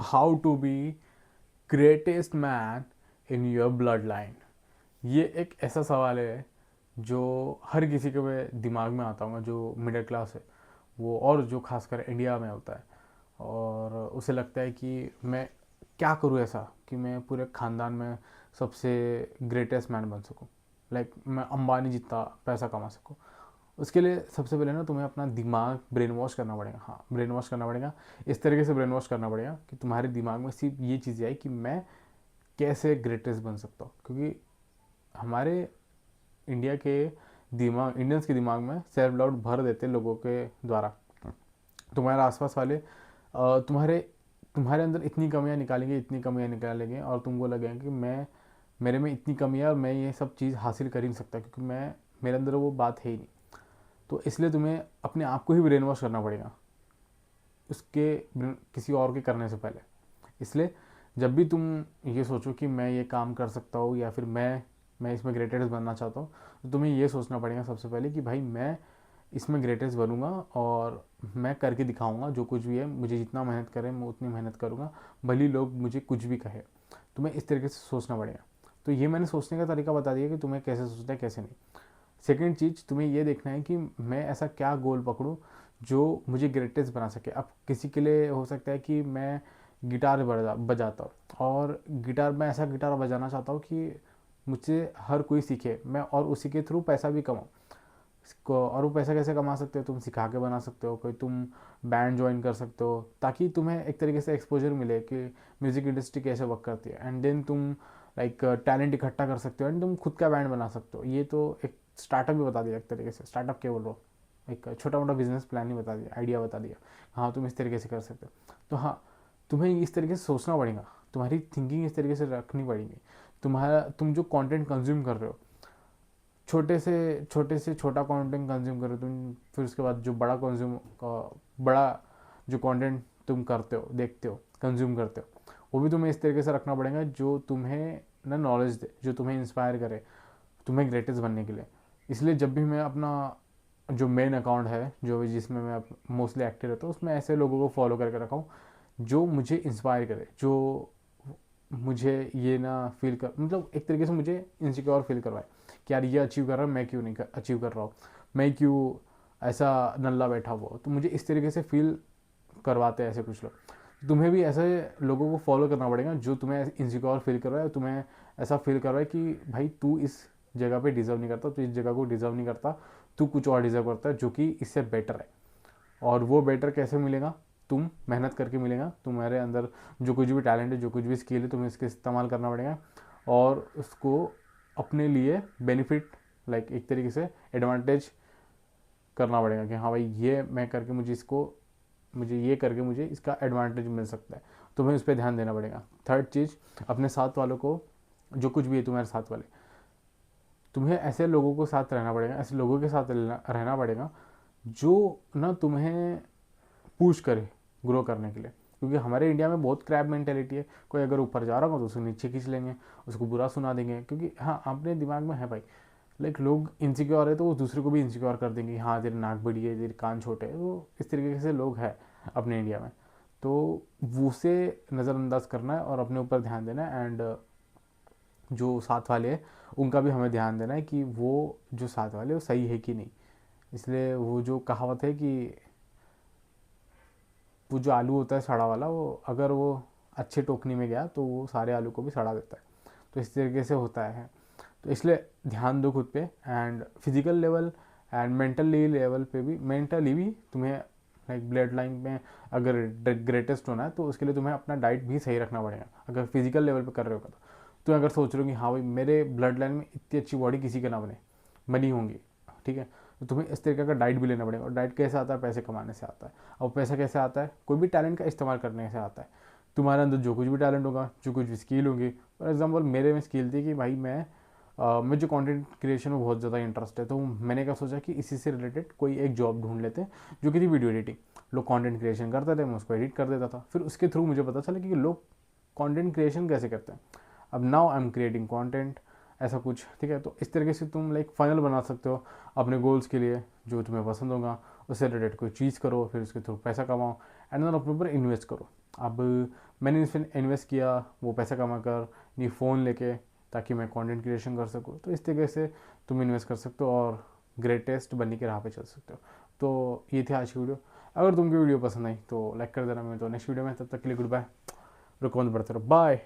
How to be greatest man in your blood line. ये एक ऐसा सवाल है जो हर किसी के दिमाग में आता होगा जो मिडिल क्लास है वो, और जो खासकर इंडिया में होता है। और उसे लगता है कि मैं क्या करूँ ऐसा कि मैं पूरे ख़ानदान में सबसे ग्रेटेस्ट मैन बन सकूँ, लाइक मैं अंबानी जितना पैसा कमा सकूँ। उसके लिए सबसे पहले ना तुम्हें अपना दिमाग ब्रेन वॉश करना पड़ेगा। हाँ, ब्रेन वॉश करना पड़ेगा। इस तरीके से ब्रेन वॉश करना पड़ेगा कि तुम्हारे दिमाग में सिर्फ ये चीज़ें आए कि मैं कैसे ग्रेटेस्ट बन सकता हूँ। क्योंकि हमारे इंडिया के दिमाग, इंडियंस के दिमाग में सेल्फ डाउट भर देते लोगों के द्वारा। तुम्हारे आसपास वाले तुम्हारे तुम्हारे अंदर इतनी कमियां निकालेंगे, इतनी कमियां निकालेंगे, और तुमको लगेगा कि मैं, मेरे में इतनी कमियां और मैं ये सब चीज़ हासिल कर ही नहीं सकता, क्योंकि मैं, मेरे अंदर वो बात है ही नहीं। तो इसलिए तुम्हें अपने आप को ही ब्रेन वॉश करना पड़ेगा उसके किसी और के करने से पहले। इसलिए जब भी तुम ये सोचो कि मैं ये काम कर सकता हूँ या फिर मैं इसमें ग्रेटेस्ट बनना चाहता हूँ, तो तुम्हें ये सोचना पड़ेगा सबसे पहले कि भाई मैं इसमें ग्रेटेस्ट बनूंगा और मैं करके दिखाऊंगा। जो कुछ भी है, मुझे जितना मेहनत करें मैं उतनी मेहनत करूंगा, भले ही लोग मुझे कुछ भी कहे। तुम्हें इस तरीके से सोचना पड़ेगा। तो ये मैंने सोचने का तरीका बता दिया कि तुम्हें कैसे सोचना है, कैसे नहीं। सेकेंड चीज़, तुम्हें ये देखना है कि मैं ऐसा क्या गोल पकड़ूँ जो मुझे ग्रेटेस्ट बना सके। अब किसी के लिए हो सकता है कि मैं गिटार बजाता हूँ, और गिटार, मैं ऐसा गिटार बजाना चाहता हूँ कि मुझसे हर कोई सीखे मैं, और उसी के थ्रू पैसा भी कमाऊँ। और वो पैसा कैसे कमा सकते हो, तुम सिखा के बना सकते हो, कोई तुम बैंड ज्वाइन कर सकते हो, ताकि तुम्हें एक तरीके से एक्सपोजर मिले कि म्यूज़िक इंडस्ट्री कैसे वर्क करती है। एंड देन तुम लाइक टैलेंट इकट्ठा कर सकते हो एंड तुम खुद का बैंड बना सकते हो। ये तो एक स्टार्टअप भी बता दिया एक तरीके से। स्टार्टअप क्या बोल रहा हूँ, एक छोटा मोटा बिजनेस प्लान ही बता दिया, आइडिया बता दिया। हाँ, तुम इस तरीके से कर सकते हो। तो हाँ, तुम्हें इस तरीके से सोचना पड़ेगा, तुम्हारी थिंकिंग इस तरीके से रखनी पड़ेगी। तुम जो कंटेंट कंज्यूम कर रहे हो, छोटे से छोटा कंटेंट कंज्यूम करो तुम, फिर उसके बाद जो बड़ा जो कंटेंट तुम करते हो, देखते हो, कंज्यूम करते हो, वो भी तुम्हें इस तरीके से रखना पड़ेगा जो तुम्हें ना नॉलेज दे, जो तुम्हें इंस्पायर करे तुम्हें ग्रेटेस्ट बनने के लिए। इसलिए जब भी मैं अपना जो मेन अकाउंट है, जो जिसमें मैं मोस्टली एक्टिव रहता हूँ, उसमें ऐसे लोगों को फॉलो करके रखा हूँ जो मुझे इंस्पायर करे, जो मुझे ये ना फील कर, मतलब एक तरीके से मुझे इनसिक्योर फील करवाए कि यार ये अचीव कर रहा है, मैं क्यों नहीं अचीव कर रहा हूँ, मैं क्यों ऐसा नल्ला बैठा हुआ हूँ। तो मुझे इस तरीके से फील करवाते हैं ऐसे कुछ लोग। तुम्हें भी ऐसे लोगों को फॉलो करना पड़ेगा जो तुम्हें इनसिक्योर फील करवाए, तुम्हें ऐसा फील करवाए कि भाई तू इस जगह पे डिजर्व नहीं करता, तू इस जगह को डिजर्व नहीं करता, तू कुछ और डिजर्व करता है जो कि इससे बेटर है। और वो बेटर कैसे मिलेगा, तुम मेहनत करके मिलेगा। तुम्हारे अंदर जो कुछ भी टैलेंट है, जो कुछ भी स्किल है, तुम्हें इसका इस्तेमाल करना पड़ेगा और उसको अपने लिए बेनिफिट, लाइक एक तरीके से एडवांटेज करना पड़ेगा कि हाँ भाई ये मैं करके मुझे ये करके मुझे इसका एडवांटेज मिल सकता है। तुम्हें उस पर ध्यान देना पड़ेगा। थर्ड चीज़, अपने साथ वालों को, जो कुछ भी है तुम्हारे साथ वाले, तुम्हें ऐसे लोगों को साथ रहना पड़ेगा, ऐसे लोगों के साथ रहना पड़ेगा जो ना तुम्हें पुश करे ग्रो करने के लिए। क्योंकि हमारे इंडिया में बहुत क्रैब मेंटेलिटी है, कोई अगर ऊपर जा रहा होगा तो उसको नीचे खींच लेंगे, उसको बुरा सुना देंगे। क्योंकि हाँ, अपने दिमाग में है भाई, लाइक लोग इनसिक्योर है तो वो दूसरे को भी इनसिक्योर कर देंगे, हाँ तेरी नाक बड़ी है, तेरे कान छोटे है। तो इस तरीके से लोग हैं अपने इंडिया में। तो वो उसे नज़रअंदाज करना है और अपने ऊपर ध्यान देना है। एंड जो साथ वाले हैं उनका भी हमें ध्यान देना है कि वो जो साथ वाले वो सही है कि नहीं। इसलिए वो जो कहावत है कि वो जो आलू होता है सड़ा वाला, वो अगर वो अच्छे टोकनी में गया तो वो सारे आलू को भी सड़ा देता है। तो इस तरीके से होता है। तो इसलिए ध्यान दो खुद पे, and physical level and mentally level पे भी। मेंटली भी तुम्हें लाइक ब्लड लाइन में अगर ग्रेटेस्ट होना है तो उसके लिए तुम्हें अपना डाइट भी सही रखना पड़ेगा। अगर फिजिकल लेवल पे कर रहे हो तो तुम अगर सोच रहे हो कि हाँ भाई मेरे ब्लड लाइन में इतनी अच्छी बॉडी किसी के ना बनी होंगी, ठीक है, तो तुम्हें इस तरीके का डाइट भी लेना पड़ेगा। और डाइट कैसे आता है, पैसे कमाने से आता है। और पैसा कैसे आता है, कोई भी टैलेंट का इस्तेमाल करने से आता है। तुम्हारे अंदर जो कुछ भी टैलेंट होगा, जो कुछ भी स्किल होगी, फॉर एग्जाम्पल मेरे में स्किल थी कि भाई मुझे कंटेंट क्रिएशन में बहुत ज़्यादा इंटरेस्ट है, तो मैंने क्या सोचा कि इसी से रिलेटेड कोई एक जॉब ढूंढ लेते हैं जो कि थी वीडियो एडिटिंग। लोग कंटेंट क्रिएशन करते थे, मैं उसको एडिट कर देता था। फिर उसके थ्रू मुझे पता चला कि लोग कंटेंट क्रिएशन कैसे करते हैं। अब now I am creating content, ऐसा कुछ, ठीक है। तो इस तरीके से तुम लाइक फाइनल बना सकते हो अपने गोल्स के लिए, जो तुम्हें पसंद होगा उससे रिलेटेड कोई चीज़ करो, फिर उसके थ्रू पैसा कमाओ एंड देन अपने ऊपर इन्वेस्ट करो। अब मैंने इसमें इन्वेस्ट किया वो पैसा कमा कर नहीं फ़ोन लेके, ताकि मैं कंटेंट क्रिएशन कर सकूँ। तो इस तरीके से तुम इन्वेस्ट कर सकते हो और ग्रेटेस्ट बनने की राह पे चल सकते हो। तो ये थी आज की वीडियो। अगर तुमको वीडियो पसंद आई तो लाइक कर देना। मैं तो नेक्स्ट वीडियो में, तब तक के लिए गुड बाय। रुको, बढ़ते रहो, बाय।